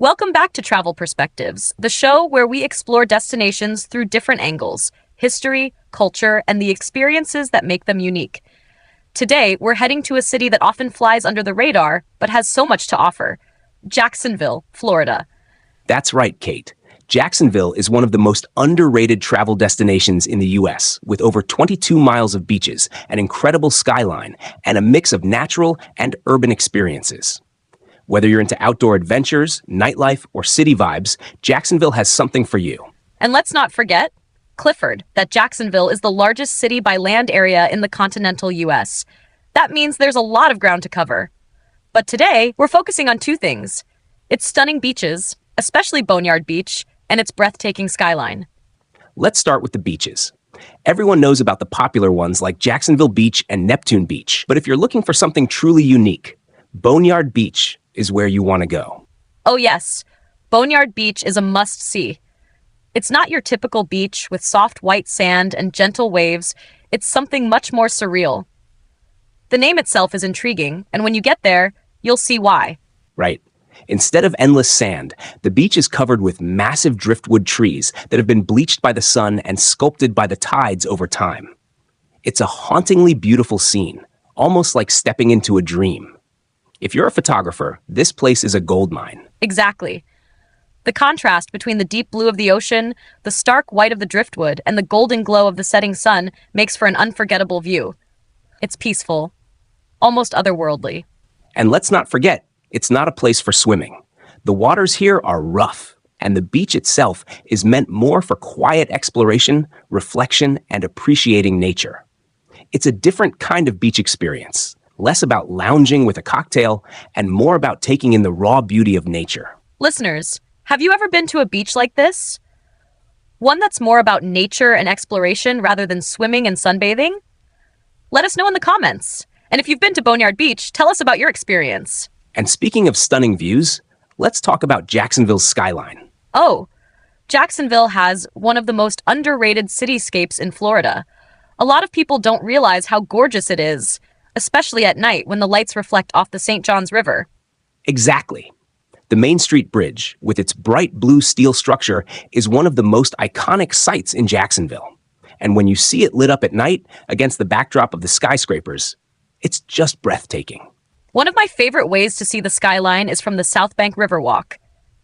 Welcome back to Travel Perspectives, the show where we explore destinations through different angles, history, culture, and the experiences that make them unique. Today, we're heading to a city that often flies under the radar, but has so much to offer: Jacksonville, Florida. That's right, Kate. Jacksonville is one of the most underrated travel destinations in the U.S., with over 22 miles of beaches, an incredible skyline, and a mix of natural and urban experiences. Whether you're into outdoor adventures, nightlife, or city vibes, Jacksonville has something for you. And let's not forget Clifford, that Jacksonville is the largest city by land area in the continental U.S. That means there's a lot of ground to cover. But today, we're focusing on two things: its stunning beaches, especially Boneyard Beach, and its breathtaking skyline. Let's start with the beaches. Everyone knows about the popular ones like Jacksonville Beach and Neptune Beach, but if you're looking for something truly unique, Boneyard Beach is where you want to go. Oh yes, Boneyard Beach is a must-see. It's not your typical beach with soft white sand and gentle waves. It's something much more surreal. The name itself is intriguing, and when you get there, you'll see why. Right. Instead of endless sand, the beach is covered with massive driftwood trees that have been bleached by the sun and sculpted by the tides over time. It's a hauntingly beautiful scene, almost like stepping into a dream. If you're a photographer, this place is a goldmine. Exactly. The contrast between the deep blue of the ocean, the stark white of the driftwood, and the golden glow of the setting sun makes for an unforgettable view. It's peaceful, almost otherworldly. And let's not forget, it's not a place for swimming. The waters here are rough, and the beach itself is meant more for quiet exploration, reflection, and appreciating nature. It's a different kind of beach experience, less about lounging with a cocktail and more about taking in the raw beauty of nature. Listeners, have you ever been to a beach like this? One that's more about nature and exploration rather than swimming and sunbathing? Let us know in the comments. And if you've been to Boneyard Beach, tell us about your experience. And speaking of stunning views, let's talk about Jacksonville's skyline. Oh, Jacksonville has one of the most underrated cityscapes in Florida. A lot of people don't realize how gorgeous it is, especially at night when the lights reflect off the St. Johns River. Exactly. The Main Street Bridge, with its bright blue steel structure, is one of the most iconic sights in Jacksonville. And when you see it lit up at night against the backdrop of the skyscrapers, it's just breathtaking. One of my favorite ways to see the skyline is from the South Bank Riverwalk.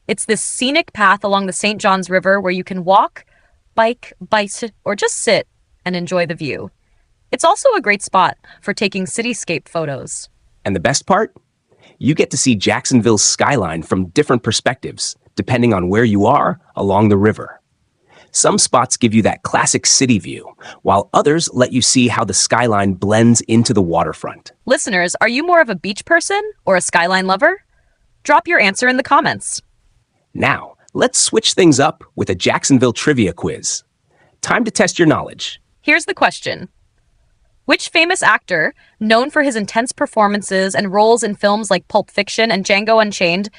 It's this scenic path along the St. Johns River where you can walk, bike, or just sit and enjoy the view. It's also a great spot for taking cityscape photos. And the best part? You get to see Jacksonville's skyline from different perspectives, depending on where you are along the river. Some spots give you that classic city view, while others let you see how the skyline blends into the waterfront. Listeners, are you more of a beach person or a skyline lover? Drop your answer in the comments. Now, let's switch things up with a Jacksonville trivia quiz. Time to test your knowledge. Here's the question. Which famous actor, known for his intense performances and roles in films like Pulp Fiction and Django Unchained,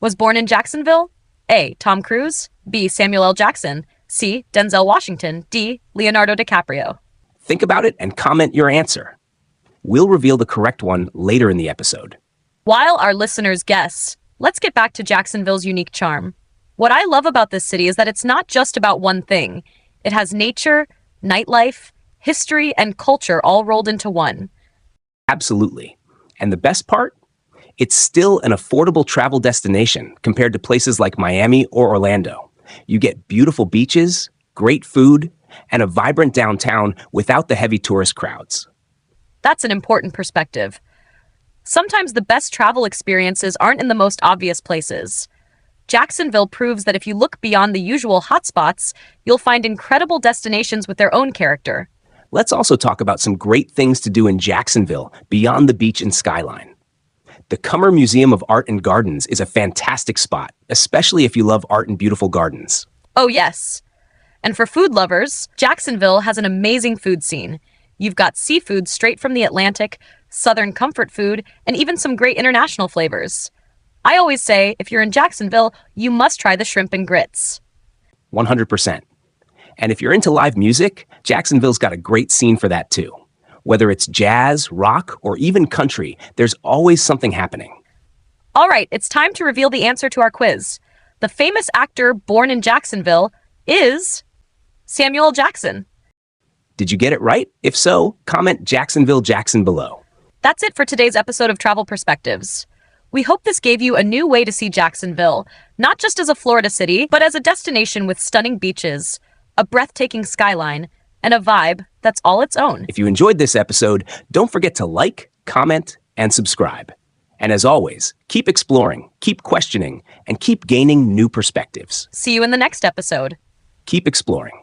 was born in Jacksonville? A. Tom Cruise. B. Samuel L. Jackson. C. Denzel Washington. D. Leonardo DiCaprio. Think about it and comment your answer. We'll reveal the correct one later in the episode. While our listeners guess, let's get back to Jacksonville's unique charm. What I love about this city is that it's not just about one thing. It has nature, nightlife, history, and culture all rolled into one. Absolutely. And the best part? It's still an affordable travel destination compared to places like Miami or Orlando. You get beautiful beaches, great food, and a vibrant downtown without the heavy tourist crowds. That's an important perspective. Sometimes the best travel experiences aren't in the most obvious places. Jacksonville proves that if you look beyond the usual hotspots, you'll find incredible destinations with their own character. Let's also talk about some great things to do in Jacksonville beyond the beach and skyline. The Cummer Museum of Art and Gardens is a fantastic spot, especially if you love art and beautiful gardens. Oh yes. And for food lovers, Jacksonville has an amazing food scene. You've got seafood straight from the Atlantic, southern comfort food, and even some great international flavors. I always say, if you're in Jacksonville, you must try the shrimp and grits. 100%. And if you're into live music, Jacksonville's got a great scene for that too. Whether it's jazz, rock, or even country, there's always something happening. All right, it's time to reveal the answer to our quiz. The famous actor born in Jacksonville is Samuel Jackson. Did you get it right? If so, comment Jacksonville Jackson below. That's it for today's episode of Travel Perspectives. We hope this gave you a new way to see Jacksonville, not just as a Florida city, but as a destination with stunning beaches, a breathtaking skyline, and a vibe that's all its own. If you enjoyed this episode, don't forget to like, comment, and subscribe. And as always, keep exploring, keep questioning, and keep gaining new perspectives. See you in the next episode. Keep exploring.